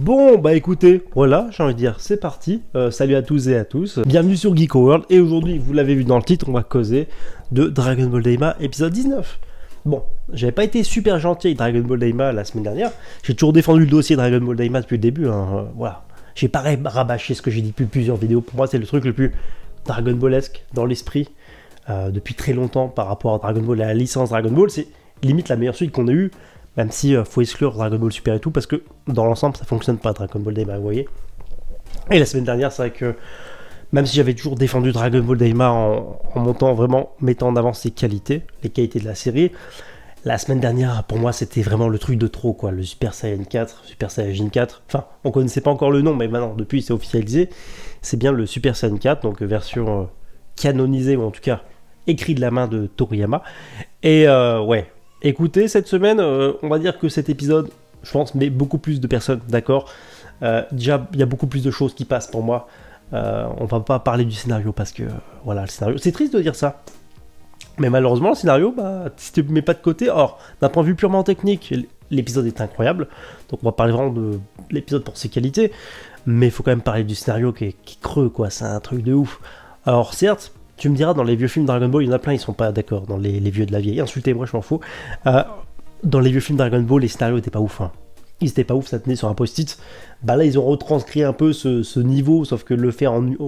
Bon, bah écoutez, voilà, j'ai envie de dire, c'est parti. Salut à tous et à tous. Bienvenue sur Geeko World. Et aujourd'hui, vous l'avez vu dans le titre, on va causer de Dragon Ball Daima épisode 19. Bon, j'avais pas été super gentil avec Dragon Ball Daima la semaine dernière. J'ai toujours défendu le dossier Dragon Ball Daima depuis le début. Voilà. J'ai pas rabâché ce que j'ai dit depuis plusieurs vidéos. Pour moi, c'est le truc le plus Dragon Ballesque dans l'esprit depuis très longtemps par rapport à Dragon Ball et à la licence Dragon Ball. C'est limite la meilleure suite qu'on a eue. Même si faut exclure Dragon Ball Super et tout, parce que dans l'ensemble ça fonctionne pas Dragon Ball Daima, vous voyez. Et la semaine dernière, c'est vrai que même si j'avais toujours défendu Dragon Ball Daima mettant en avant ses qualités, les qualités de la série, la semaine dernière pour moi c'était vraiment le truc de trop quoi, le Super Saiyan 4, Super Saiyajin 4, enfin on connaissait pas encore le nom, mais maintenant depuis c'est officialisé, c'est bien le Super Saiyan 4, donc version canonisée, ou en tout cas écrit de la main de Toriyama, et ouais. Écoutez, cette semaine, on va dire que cet épisode, je pense, met beaucoup plus de personnes d'accord. Déjà, il y a beaucoup plus de choses qui passent pour moi. On va pas parler du scénario parce que, voilà, le scénario, c'est triste de dire ça. Mais malheureusement, le scénario, bah, si tu ne mets pas de côté, or, d'un point de vue purement technique, l'épisode est incroyable. Donc, on va parler vraiment de l'épisode pour ses qualités. Mais il faut quand même parler du scénario qui est creux, quoi. C'est un truc de ouf. Alors, certes, tu me diras, dans les vieux films Dragon Ball, il y en a plein, ils sont pas d'accord, dans les vieux de la vieille. Insultez-moi, je m'en fous. Dans les vieux films Dragon Ball, les scénarios étaient pas ouf. Ils étaient pas ouf, ça tenait sur un post-it. Bah là, ils ont retranscrit un peu ce niveau, sauf que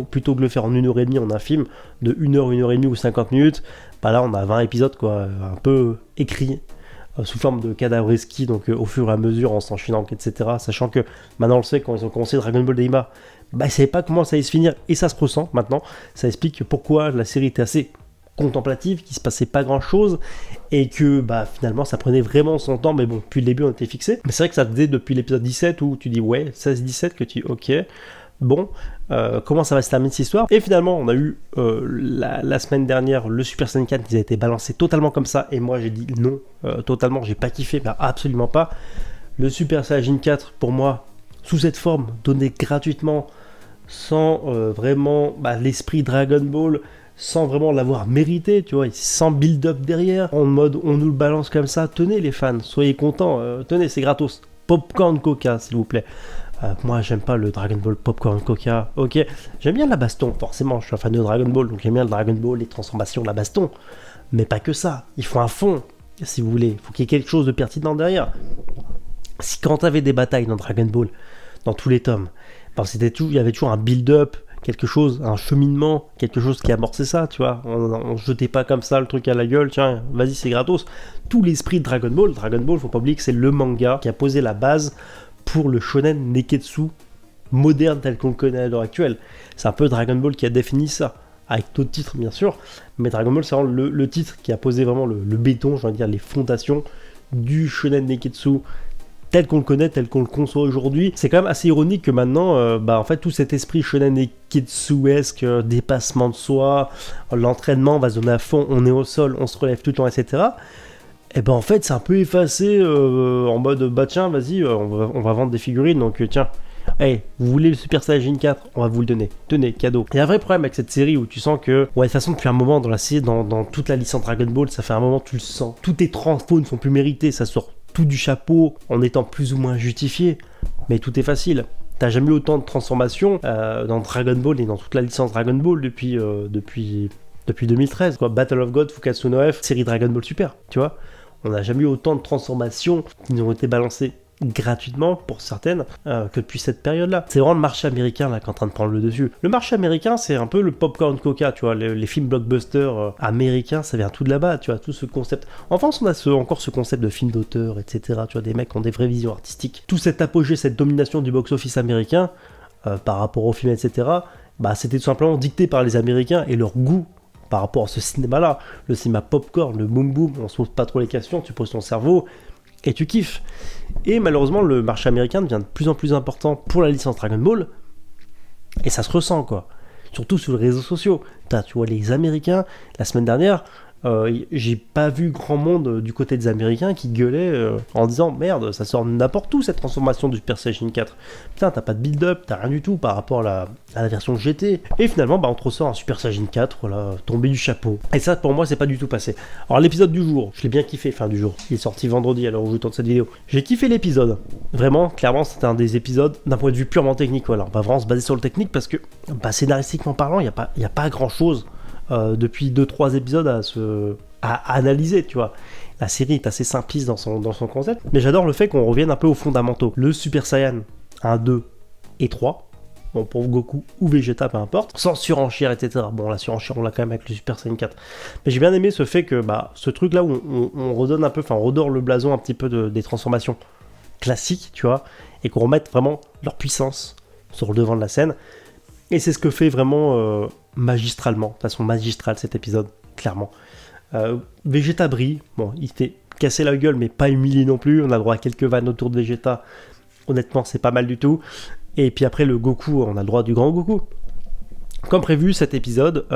plutôt que le faire en 1h30 en un film, de 1h, 1h30 ou 50 minutes, bah là, on a 20 épisodes, quoi, un peu écrits, sous forme de cadavreski, donc au fur et à mesure, en s'enchaînant, etc. Sachant que, maintenant, on le sait, quand ils ont commencé Dragon Ball Daima, bah, ils savaient pas comment ça allait se finir, et ça se ressent maintenant. Ça explique pourquoi la série était assez contemplative, qu'il se passait pas grand chose, et que bah finalement ça prenait vraiment son temps, mais bon, depuis le début on était fixé. Mais c'est vrai que ça faisait depuis l'épisode 17 où tu dis ouais, 16-17 que tu ok, bon, comment ça va se terminer cette histoire. Et finalement on a eu la semaine dernière le Super Saiyan 4 qui a été balancé totalement comme ça, et moi j'ai dit non, totalement, j'ai pas kiffé, mais absolument pas. Le Super Saiyajin 4 pour moi, sous cette forme, donné gratuitement, sans vraiment l'esprit Dragon Ball, sans vraiment l'avoir mérité, tu vois, sans build-up derrière, en mode on nous le balance comme ça, tenez les fans, soyez contents, tenez, c'est gratos. Popcorn Coca, s'il vous plaît. Moi, j'aime pas le Dragon Ball Popcorn Coca, ok. J'aime bien la baston, forcément, je suis un fan de Dragon Ball, donc j'aime bien le Dragon Ball, les transformations, la baston. Mais pas que ça, il faut un fond, si vous voulez, il faut qu'il y ait quelque chose de pertinent derrière. Si quand t'avais des batailles dans Dragon Ball, dans tous les tomes, il y avait toujours un build-up, quelque chose, un cheminement, quelque chose qui amorçait ça, tu vois. On jetait pas comme ça le truc à la gueule, tiens, vas-y, c'est gratos. Tout l'esprit de Dragon Ball, faut pas oublier que c'est le manga qui a posé la base pour le shonen neketsu moderne tel qu'on le connaît à l'heure actuelle. C'est un peu Dragon Ball qui a défini ça, avec d'autres titres bien sûr, mais Dragon Ball c'est vraiment le titre qui a posé vraiment le béton, je veux dire les fondations du shonen neketsu tel qu'on le connaît, tel qu'on le conçoit aujourd'hui. C'est quand même assez ironique que maintenant, en fait, tout cet esprit shonen neketsuesque, dépassement de soi, l'entraînement, on va se donner à fond, on est au sol, on se relève tout le temps, etc. Et ben en fait, c'est un peu effacé en mode, bah tiens, vas-y, on va vendre des figurines, donc tiens, hey, vous voulez le Super Saiyajin 4, on va vous le donner. Tenez, cadeau. Il y a un vrai problème avec cette série où tu sens que, ouais, de toute façon, depuis un moment dans la série, dans toute la licence Dragon Ball, ça fait un moment, tu le sens. Tous tes transfos ne sont plus mérités, ça sort tout du chapeau en étant plus ou moins justifié, mais tout est facile. T'as jamais eu autant de transformations dans Dragon Ball et dans toute la licence Dragon Ball depuis 2013, quoi. Battle of God, Fukatsu no F, série Dragon Ball Super, tu vois. On n'a jamais eu autant de transformations qui nous ont été balancées gratuitement pour certaines que depuis cette période-là. C'est vraiment le marché américain là qui est en train de prendre le dessus. Le marché américain, c'est un peu le popcorn Coca, tu vois, les films blockbusters américains, ça vient tout de là-bas, tu vois, tout ce concept. En France, on a encore ce concept de film d'auteur, etc. Tu vois, des mecs qui ont des vraies visions artistiques. Tout cet apogée, cette domination du box-office américain par rapport aux films, etc. Bah, c'était tout simplement dicté par les Américains et leur goût par rapport à ce cinéma-là. Le cinéma popcorn, le boom boom, on se pose pas trop les questions, tu poses ton cerveau et tu kiffes. Et malheureusement, le marché américain devient de plus en plus important pour la licence Dragon Ball. Et ça se ressent, quoi. Surtout sur les réseaux sociaux. Tu vois, les Américains, la semaine dernière, J'ai pas vu grand monde du côté des Américains qui gueulaient en disant merde, ça sort n'importe où cette transformation du Super Saiyan 4. Putain, t'as pas de build-up, t'as rien du tout par rapport à la version GT. Et finalement, on te ressort un Super Saiyan 4, voilà, tombé du chapeau. Et ça, pour moi, c'est pas du tout passé. Alors, l'épisode du jour, je l'ai bien kiffé, enfin du jour. Il est sorti vendredi, alors où je tourne cette vidéo. J'ai kiffé l'épisode. Vraiment, clairement, c'était un des épisodes d'un point de vue purement technique. Voilà, on va vraiment se baser sur le technique parce que, scénaristiquement parlant, il n'y a pas grand chose. Depuis 2-3 épisodes à analyser, tu vois. La série est assez simpliste dans son concept, mais j'adore le fait qu'on revienne un peu aux fondamentaux. Le Super Saiyan 1, 2 et 3, bon, pour Goku ou Vegeta, peu importe, sans surenchère, etc. Bon, la surenchère, on l'a quand même avec le Super Saiyan 4. Mais j'ai bien aimé ce fait que, ce truc-là où on redonne un peu, on redore le blason un petit peu des transformations classiques, tu vois, et qu'on remette vraiment leur puissance sur le devant de la scène. Et c'est ce que fait vraiment magistralement, de façon magistrale cet épisode, clairement. Vegeta brille, bon, il s'était cassé la gueule, mais pas humilié non plus. On a droit à quelques vannes autour de Vegeta. Honnêtement, c'est pas mal du tout. Et puis après, le Goku, on a le droit du grand Goku. Comme prévu, cet épisode,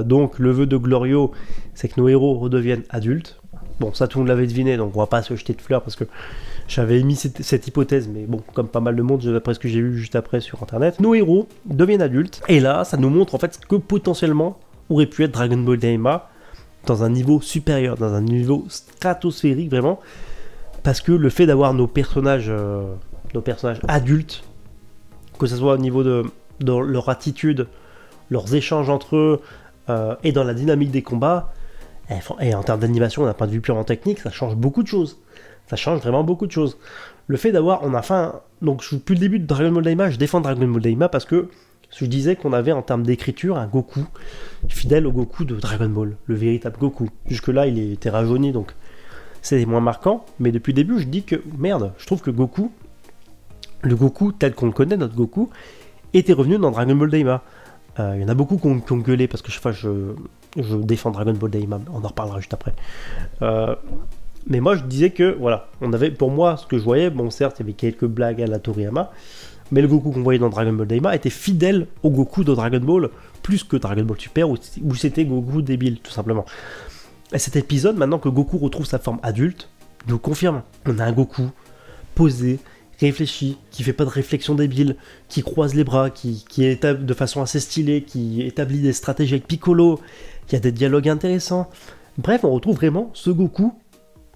donc le vœu de Glorio, c'est que nos héros redeviennent adultes. Bon, ça, tout le monde l'avait deviné, donc on va pas se jeter de fleurs parce que j'avais émis cette hypothèse, mais bon, comme pas mal de monde, d'après ce que j'ai vu juste après sur internet, nos héros deviennent adultes. Et là, ça nous montre en fait ce que potentiellement aurait pu être Dragon Ball Daima dans un niveau supérieur, dans un niveau stratosphérique vraiment, parce que le fait d'avoir nos personnages adultes, que ce soit au niveau de leur attitude, leurs échanges entre eux et dans la dynamique des combats, et en termes d'animation d'un point de vue purement technique, ça change beaucoup de choses. Ça change vraiment beaucoup de choses. Le fait d'avoir, donc depuis le début de Dragon Ball Daima, je défends Dragon Ball Daima parce que je disais qu'on avait en termes d'écriture un Goku fidèle au Goku de Dragon Ball, le véritable Goku. Jusque-là, il était rajeuni, donc c'est moins marquant. Mais depuis le début, je dis que, merde, je trouve que Goku, le Goku tel qu'on le connaît, notre Goku, était revenu dans Dragon Ball Daima. Il y en a beaucoup qui ont gueulé parce que chaque fois je défends Dragon Ball Daima, on en reparlera juste après. Mais moi je disais que voilà, on avait, pour moi, ce que je voyais, bon certes il y avait quelques blagues à la Toriyama, mais le Goku qu'on voyait dans Dragon Ball Daima était fidèle au Goku de Dragon Ball, plus que Dragon Ball Super où c'était Goku débile tout simplement. Et cet épisode, maintenant que Goku retrouve sa forme adulte, nous confirme, on a un Goku posé, réfléchi, qui fait pas de réflexion débile, qui croise les bras, qui est de façon assez stylée, qui établit des stratégies avec Piccolo, qui a des dialogues intéressants. Bref, on retrouve vraiment ce Goku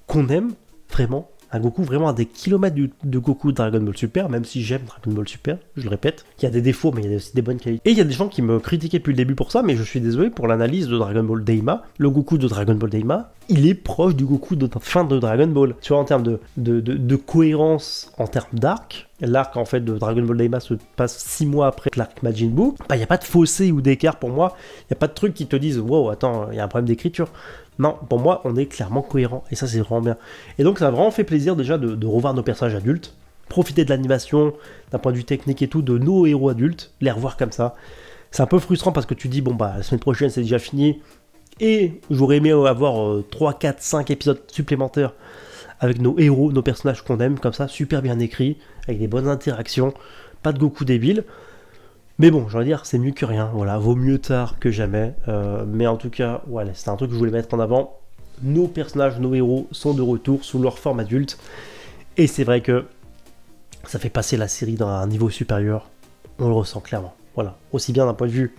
qu'on aime vraiment, un Goku vraiment à des kilomètres de Goku de Dragon Ball Super, même si j'aime Dragon Ball Super, je le répète. Il y a des défauts, mais il y a aussi des bonnes qualités. Et il y a des gens qui me critiquaient depuis le début pour ça, mais je suis désolé pour l'analyse de Dragon Ball Daima. Le Goku de Dragon Ball Daima, il est proche du Goku de fin de Dragon Ball. Tu vois, en termes de cohérence, en termes d'arc, l'arc en fait de Dragon Ball Daima se passe 6 mois après l'arc Majin Buu, il n'y a pas de fossé ou d'écart pour moi, il n'y a pas de trucs qui te disent wow, attends, il y a un problème d'écriture. Non, pour moi, on est clairement cohérent, et ça c'est vraiment bien. Et donc ça a vraiment fait plaisir déjà de revoir nos personnages adultes, profiter de l'animation, d'un point de vue technique et tout, de nos héros adultes, les revoir comme ça. C'est un peu frustrant parce que tu dis, bon bah la semaine prochaine c'est déjà fini, et j'aurais aimé avoir 3, 4, 5 épisodes supplémentaires avec nos héros, nos personnages qu'on aime, comme ça, super bien écrits, avec des bonnes interactions, pas de Goku débile. Mais bon, j'ai envie de dire, c'est mieux que rien, voilà, vaut mieux tard que jamais. Mais en tout cas, voilà, c'est un truc que je voulais mettre en avant. Nos personnages, nos héros sont de retour sous leur forme adulte. Et c'est vrai que ça fait passer la série dans un niveau supérieur. On le ressent clairement. Voilà, aussi bien d'un point de vue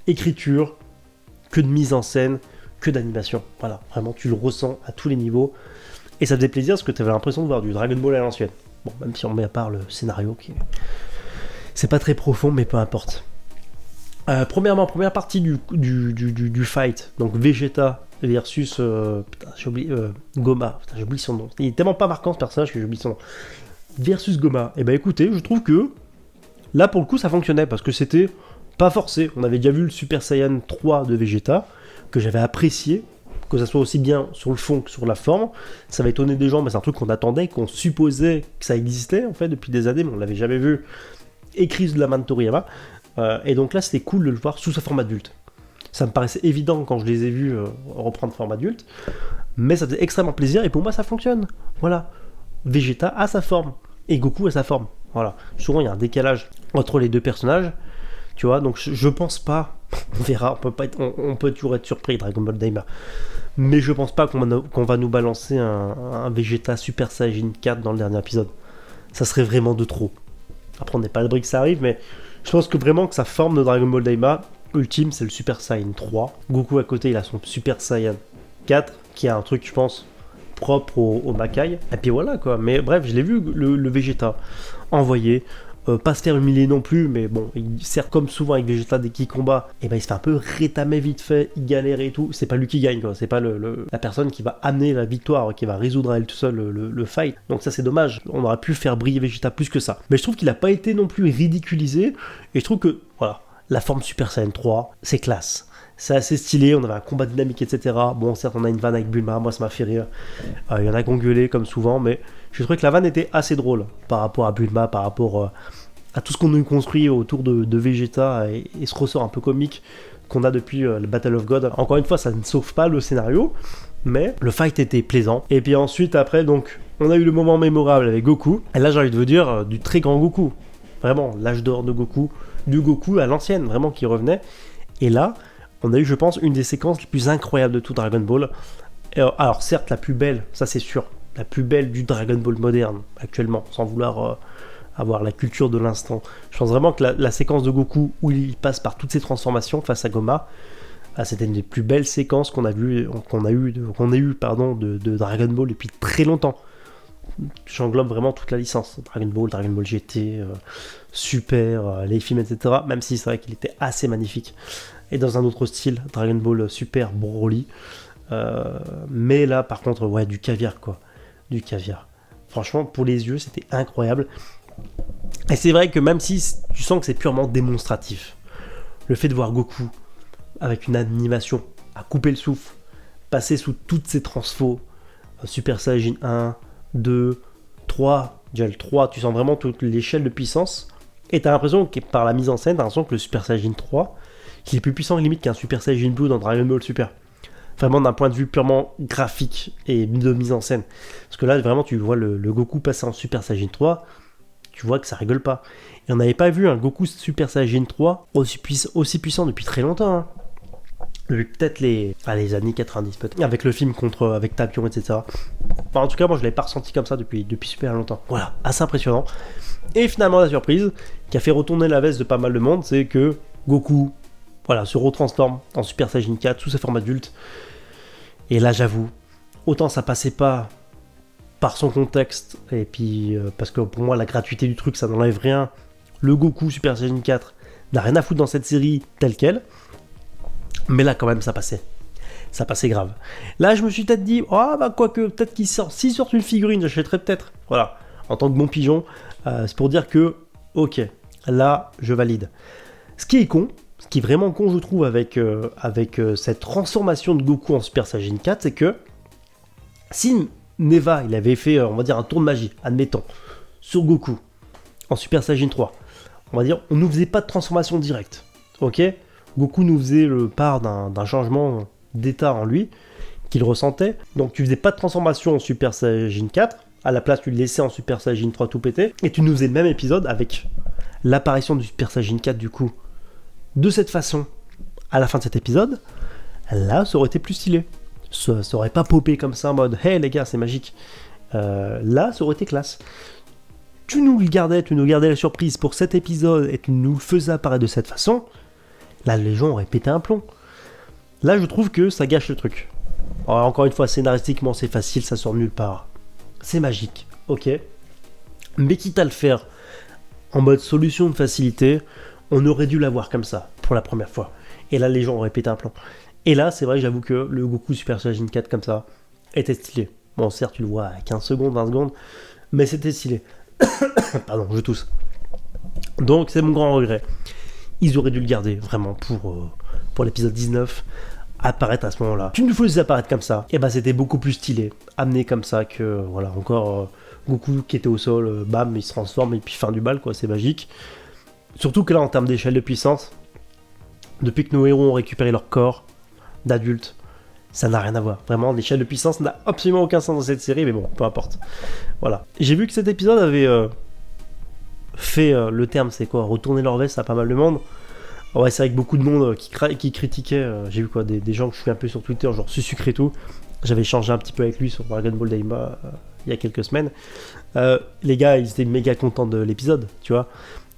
écriture, que de mise en scène, que d'animation. Voilà, vraiment, tu le ressens à tous les niveaux. Et ça faisait plaisir parce que tu avais l'impression de voir du Dragon Ball à l'ancienne. Bon, même si on met à part le scénario qui est... C'est pas très profond, mais peu importe. Premièrement, première partie du fight. Donc Vegeta versus... putain, j'ai oublié... Goma. Putain, j'ai oublié son nom. Il est tellement pas marquant ce personnage que j'ai oublié son nom. Versus Goma. Et bah écoutez, je trouve que... Là, pour le coup, ça fonctionnait. Parce que c'était pas forcé. On avait déjà vu le Super Saiyan 3 de Vegeta. Que j'avais apprécié. Que ça soit aussi bien sur le fond que sur la forme. Ça va étonner des gens, mais c'est un truc qu'on attendait, qu'on supposait que ça existait, en fait, depuis des années, mais on l'avait jamais vu écrit de la main de Toriyama. Et donc là, c'était cool de le voir sous sa forme adulte. Ça me paraissait évident quand je les ai vus reprendre forme adulte, mais ça faisait extrêmement plaisir, et pour moi, ça fonctionne. Voilà. Vegeta a sa forme, et Goku a sa forme. Voilà. Souvent, il y a un décalage entre les deux personnages, tu vois, donc je pense pas, on verra, on peut toujours être surpris, Dragon Ball Daima. mais je pense pas qu'on va nous balancer un Vegeta Super Saiyan 4 dans le dernier épisode. Ça serait vraiment de trop. Après, on n'est pas à l'abri que ça arrive, mais je pense que vraiment que sa forme de Dragon Ball Daima ultime, c'est le Super Saiyan 3. Goku à côté, il a son Super Saiyan 4, qui a un truc, je pense, propre au Makai. Et puis voilà quoi. Mais bref, je l'ai vu, le Vegeta envoyé. Pas se faire humilier non plus, mais bon, il sert comme souvent avec Vegeta dès qu'il combat, et ben il se fait un peu rétamer vite fait, il galère et tout. C'est pas lui qui gagne, quoi. C'est pas la personne qui va amener la victoire, qui va résoudre à elle tout seul le fight. Donc ça c'est dommage, on aurait pu faire briller Vegeta plus que ça. Mais je trouve qu'il a pas été non plus ridiculisé, et je trouve que, voilà, la forme Super Saiyan 3, c'est classe. C'est assez stylé, on avait un combat dynamique, etc. Bon, certes, on a une vanne avec Bulma, moi ça m'a fait rire. Il y en a qui ont gueulé comme souvent, mais je trouvais que la vanne était assez drôle par rapport à Bulma, par rapport à tout ce qu'on a construit autour de Vegeta et ce ressort un peu comique qu'on a depuis le Battle of God. Encore une fois, ça ne sauve pas le scénario, mais le fight était plaisant. Et puis ensuite, après, donc, on a eu le moment mémorable avec Goku. Et là, j'ai envie de vous dire, du très grand Goku. Vraiment, l'âge d'or de Goku, du Goku à l'ancienne, vraiment, qui revenait. Et là, on a eu, je pense, une des séquences les plus incroyables de tout Dragon Ball. Alors, certes, la plus belle, ça c'est sûr, la plus belle du Dragon Ball moderne, actuellement, sans vouloir avoir la culture de l'instant. Je pense vraiment que la séquence de Goku, où il passe par toutes ces transformations face à Goma, c'était une des plus belles séquences qu'on a eu de Dragon Ball depuis très longtemps. J'englobe vraiment toute la licence, Dragon Ball GT, Super, les films, etc. Même si c'est vrai qu'il était assez magnifique. Et dans un autre style, Dragon Ball Super Broly. Mais là, par contre, ouais, du caviar, quoi. Du caviar. Franchement, pour les yeux, c'était incroyable. Et c'est vrai que même si tu sens que c'est purement démonstratif, le fait de voir Goku avec une animation à couper le souffle, passer sous toutes ces transfos, Super Saiyan 1, 2, 3, déjà le 3, tu sens vraiment toute l'échelle de puissance. Et t'as l'impression que par la mise en scène, t'as l'impression que le Super Saiyan 3, qu'il est plus puissant limite qu'un Super Saiyan Blue dans Dragon Ball Super. Vraiment d'un point de vue purement graphique et de mise en scène. Parce que là, vraiment, tu vois le Goku passer en Super Saiyan 3, tu vois que ça rigole pas. Et on n'avait pas vu un Goku Super Saiyan 3 aussi puissant depuis très longtemps. Hein. Depuis peut-être les années 90, peut-être. Avec le film avec Tapion, etc. Enfin, en tout cas, moi, je l'avais pas ressenti comme ça depuis super longtemps. Voilà, assez impressionnant. Et finalement, la surprise qui a fait retourner la veste de pas mal de monde, c'est que Goku, voilà, se retransforme en Super Saiyan 4 sous sa forme adulte. Et là, j'avoue, autant ça passait pas par son contexte, et puis parce que pour moi, la gratuité du truc, ça n'enlève rien. Le Goku Super Saiyan 4 n'a rien à foutre dans cette série telle qu'elle. Mais là, quand même, ça passait. Ça passait grave. Là, je me suis peut-être dit, quoique, peut-être s'il sort une figurine, j'achèterais peut-être. Voilà, en tant que bon pigeon, c'est pour dire que, ok, là, je valide. Ce qui est vraiment con, je trouve, avec cette transformation de Goku en Super Saiyan 4, c'est que si Neva, il avait fait, on va dire, un tour de magie, admettons, sur Goku, en Super Saiyan 3, on va dire, on nous faisait pas de transformation directe, ok ? Goku nous faisait le part d'un changement d'état en lui, qu'il ressentait, donc tu faisais pas de transformation en Super Saiyan 4, à la place tu le laissais en Super Saiyan 3 tout pété, et tu nous faisais le même épisode avec l'apparition du Super Saiyan 4 du coup, de cette façon, à la fin de cet épisode, là ça aurait été plus stylé. Ça aurait pas popé comme ça en mode « Hey les gars, c'est magique ». Là, ça aurait été classe. Tu nous gardais la surprise pour cet épisode et tu nous le faisais apparaître de cette façon, là les gens auraient pété un plomb. Là je trouve que ça gâche le truc. Alors, encore une fois, scénaristiquement c'est facile, ça sort de nulle part. C'est magique, ok. Mais quitte à le faire en mode solution de facilité, on aurait dû l'avoir comme ça, pour la première fois. Et là les gens auraient pété un plomb. Et là, c'est vrai, j'avoue que le Goku Super Saiyan 4 comme ça était stylé. Bon, certes, tu le vois à 15 secondes, 20 secondes, mais c'était stylé. Pardon, je tousse. Donc, c'est mon grand regret. Ils auraient dû le garder, vraiment, pour l'épisode 19, apparaître à ce moment-là. Tu nous faisais apparaître comme ça, et bah c'était beaucoup plus stylé. Amené comme ça que, voilà, encore Goku qui était au sol, bam, il se transforme, et puis fin du bal, quoi, c'est magique. Surtout que là, en termes d'échelle de puissance, depuis que nos héros ont récupéré leur corps, d'adultes, ça n'a rien à voir. Vraiment, l'échelle de puissance n'a absolument aucun sens dans cette série, mais bon, peu importe. Voilà. J'ai vu que cet épisode avait fait le terme, c'est quoi ? Retourner leur veste à pas mal de monde. Ouais, c'est vrai que beaucoup de monde qui critiquait, j'ai vu quoi, des gens que je suis un peu sur Twitter, genre Susucre et tout. J'avais échangé un petit peu avec lui sur Dragon Ball Daima il y a quelques semaines. Les gars, ils étaient méga contents de l'épisode, tu vois.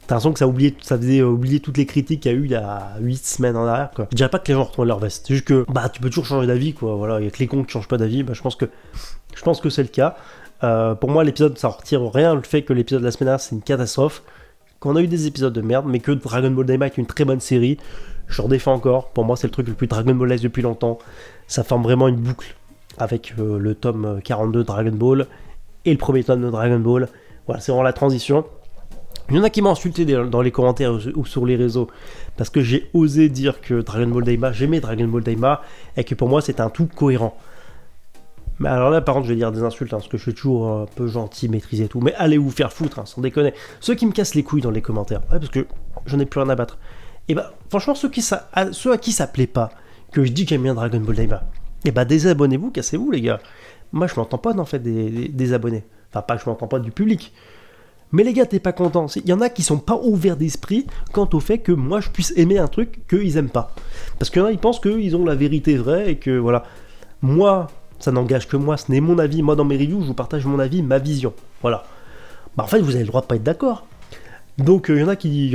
T'as l'impression que ça faisait oublier toutes les critiques qu'il y a eu il y a 8 semaines en arrière, quoi. Je dirais pas que les gens retournent leur veste, c'est juste que tu peux toujours changer d'avis, quoi. Voilà, il y a que les cons qui changent pas d'avis. Je pense que c'est le cas. Pour moi, l'épisode, ça retire rien le fait que l'épisode de la semaine dernière, c'est une catastrophe. Qu'on a eu des épisodes de merde, mais que Dragon Ball Daima est une très bonne série. Je redéfends encore. Pour moi, c'est le truc le plus Dragon Ball S depuis longtemps. Ça forme vraiment une boucle avec le tome 42 de Dragon Ball et le premier tome de Dragon Ball. Voilà, c'est vraiment la transition. Il y en a qui m'ont insulté dans les commentaires ou sur les réseaux parce que j'ai osé dire que Dragon Ball Daima, j'aimais Dragon Ball Daima et que pour moi c'était un tout cohérent. Mais alors là, par contre, je vais dire des insultes parce que je suis toujours un peu gentil, maîtrisé et tout. Mais allez vous faire foutre, sans déconner. Ceux qui me cassent les couilles dans les commentaires, parce que j'en ai plus rien à battre. Et franchement, ceux à qui ça plaît pas que je dis que j'aime bien Dragon Ball Daima, désabonnez-vous, cassez-vous les gars. Moi, je m'entends pas d'en fait des abonnés. Enfin, pas que je m'entends pas du public. Mais les gars, t'es pas content. Il y en a qui sont pas ouverts d'esprit quant au fait que moi je puisse aimer un truc qu'ils aiment pas. Parce qu'il y en a, ils pensent qu'ils ont la vérité vraie et que voilà. Moi, ça n'engage que moi, ce n'est mon avis. Moi, dans mes reviews, je vous partage mon avis, ma vision. Voilà. En fait, vous avez le droit de pas être d'accord. Donc, il y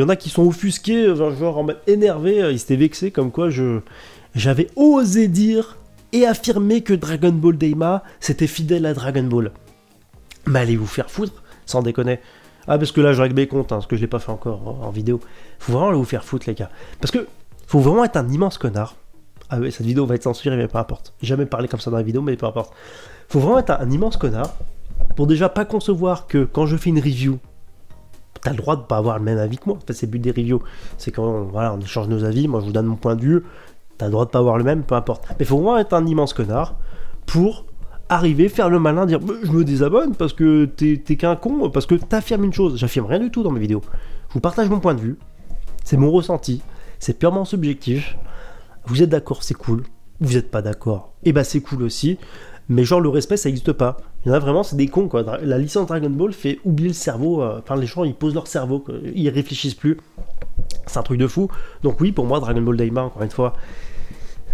en a qui sont offusqués, genre en mode énervé, ils s'étaient vexés, comme quoi j'avais osé dire et affirmer que Dragon Ball Daima, c'était fidèle à Dragon Ball. Mais allez vous faire foutre, sans déconner. Ah, parce que là, je règle mes comptes, parce que je l'ai pas fait encore en vidéo. Faut vraiment aller vous faire foutre, les gars. Parce que faut vraiment être un immense connard. Ah ouais, cette vidéo va être censurée, mais peu importe. J'ai jamais parlé comme ça dans la vidéo, mais peu importe. Faut vraiment être un immense connard pour déjà pas concevoir que quand je fais une review, t'as le droit de pas avoir le même avis que moi. En fait, c'est le but des reviews. C'est quand on échange nos avis, moi je vous donne mon point de vue, t'as le droit de pas avoir le même, peu importe. Mais faut vraiment être un immense connard pour arriver, faire le malin, dire je me désabonne parce que t'es qu'un con, parce que t'affirmes une chose. J'affirme rien du tout dans mes vidéos. Je vous partage mon point de vue, c'est mon ressenti, c'est purement subjectif. Vous êtes d'accord, c'est cool. Vous êtes pas d'accord, c'est cool aussi. Mais genre le respect, ça n'existe pas. Il y en a vraiment, c'est des cons quoi. La licence Dragon Ball fait oublier le cerveau. Les gens ils posent leur cerveau, quoi. Ils réfléchissent plus. C'est un truc de fou. Donc oui, pour moi, Dragon Ball Daima, encore une fois,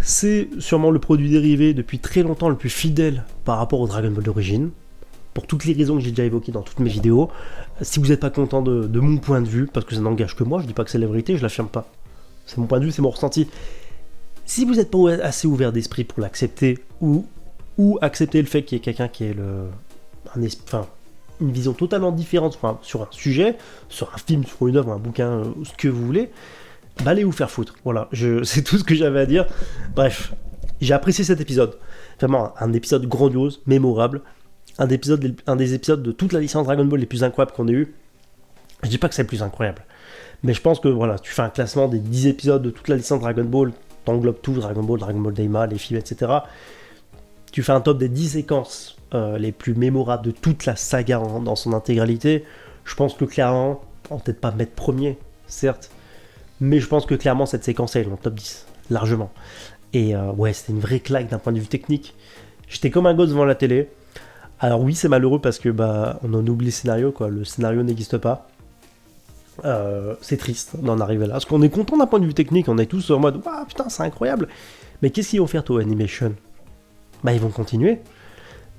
c'est sûrement le produit dérivé depuis très longtemps le plus fidèle par rapport au Dragon Ball d'origine. Pour toutes les raisons que j'ai déjà évoquées dans toutes mes vidéos. Si vous n'êtes pas content de mon point de vue, parce que ça n'engage que moi, je dis pas que c'est la vérité, je l'affirme pas. C'est mon point de vue, c'est mon ressenti. Si vous n'êtes pas assez ouvert d'esprit pour l'accepter, ou accepter le fait qu'il y ait quelqu'un qui ait une vision totalement différente sur un sujet, sur un film, sur une œuvre, un bouquin, ce que vous voulez, allez vous faire foutre. Voilà, c'est tout ce que j'avais à dire. Bref, j'ai apprécié cet épisode. Vraiment, un épisode grandiose, mémorable. Un des épisodes de toute la licence Dragon Ball les plus incroyables qu'on ait eu. Je dis pas que c'est le plus incroyable, mais je pense que voilà, tu fais un classement des 10 épisodes de toute la licence Dragon Ball, t'englobes tout, Dragon Ball Daima, les films, etc. Tu fais un top des 10 séquences les plus mémorables de toute la saga dans son intégralité. Je pense que clairement, on va peut-être pas mettre premier, certes, mais je pense que clairement cette séquence est dans le top 10, largement. Et ouais, c'était une vraie claque d'un point de vue technique. J'étais comme un gosse devant la télé. Alors oui, c'est malheureux parce que on en oublie le scénario, quoi. Le scénario n'existe pas. C'est triste d'en arriver là. Parce qu'on est content d'un point de vue technique, on est tous en mode waouh putain c'est incroyable. Mais qu'est-ce qu'ils vont faire toi Animation? Ils vont continuer.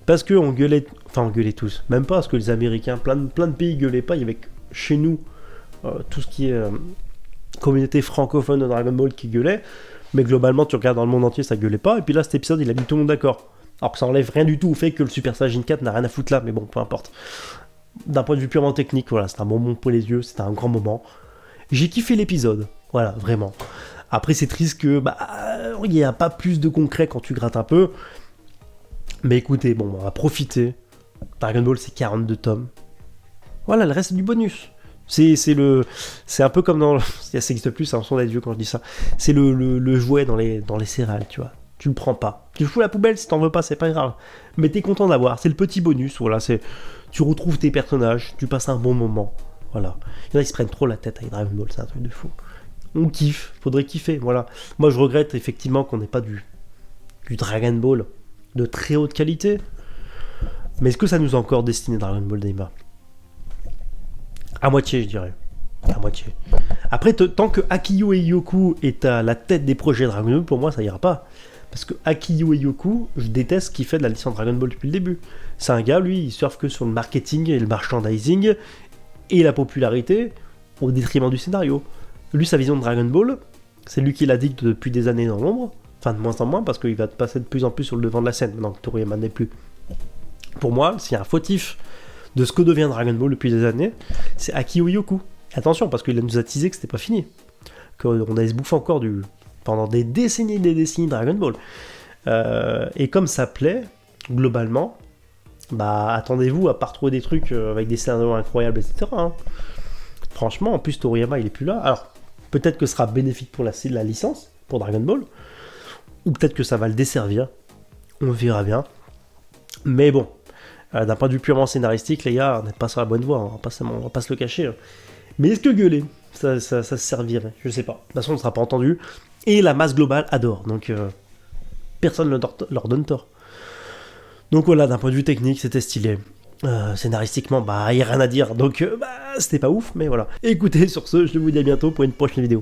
Parce qu'on gueulait, on gueulait tous. Même pas parce que les Américains, plein de pays gueulaient pas. Il y avait chez nous tout ce qui est communauté francophone de Dragon Ball qui gueulait. Mais globalement tu regardes dans le monde entier ça gueulait pas. Et puis là cet épisode il a mis tout le monde d'accord. Alors que ça enlève rien du tout au fait que le Super Saiyan 4 n'a rien à foutre là. Mais bon peu importe. D'un point de vue purement technique, voilà, c'était un bon moment pour les yeux, c'était un grand moment. J'ai kiffé l'épisode, voilà, vraiment. Après, c'est triste que, il n'y a pas plus de concret quand tu grattes un peu. Mais écoutez, on va profiter. Dragon Ball, c'est 42 tomes. Voilà, le reste, c'est du bonus. C'est un peu comme dans... Ça n'existe plus, c'est un son d'être vieux quand je dis ça. C'est le jouet dans les céréales, tu vois. Tu le prends pas. Tu le fous à la poubelle si t'en veux pas, c'est pas grave. Mais t'es content d'avoir, c'est le petit bonus, voilà, tu retrouves tes personnages, tu passes un bon moment, voilà. Il y en a qui se prennent trop la tête avec Dragon Ball, c'est un truc de fou. On kiffe, faudrait kiffer, voilà. Moi je regrette effectivement qu'on n'ait pas du Dragon Ball de très haute qualité. Mais est-ce que ça nous a encore destiné Dragon Ball Daima? À moitié je dirais. À moitié. Après, tant que Akiyo Eioku est à la tête des projets Dragon Ball, pour moi, ça ira pas. Parce que Akiyo Eioku, je déteste ce qu'il fait de la licence Dragon Ball depuis le début. C'est un gars, lui, il surfe que sur le marketing et le merchandising et la popularité au détriment du scénario. Lui, sa vision de Dragon Ball, c'est lui qui la dicte depuis des années dans l'ombre. Enfin, de moins en moins, parce qu'il va passer de plus en plus sur le devant de la scène, maintenant que Toriyama n'est plus. Pour moi, s'il y a un fautif de ce que devient Dragon Ball depuis des années, c'est Akiyo Eioku. Attention, parce qu'il nous a teasé que c'était pas fini. Qu'on allait se bouffer encore pendant des décennies Dragon Ball. Et comme ça plaît, globalement, bah attendez-vous à pas retrouver des trucs avec des scénarios incroyables, etc. Hein. Franchement, en plus Toriyama il est plus là. Alors, peut-être que ce sera bénéfique pour la licence, pour Dragon Ball, ou peut-être que ça va le desservir. On verra bien. Mais bon, d'un point de vue purement scénaristique, les gars, on n'est pas sur la bonne voie, hein. On va pas se le cacher. Hein. Mais est-ce que gueuler, ça se servirait? Je sais pas. De toute façon, on ne sera pas entendu. Et la masse globale adore. Donc, personne ne leur donne tort. Donc voilà, d'un point de vue technique, c'était stylé. Scénaristiquement, bah, il n'y a rien à dire. Donc, c'était pas ouf, mais voilà. Écoutez, sur ce, je vous dis à bientôt pour une prochaine vidéo.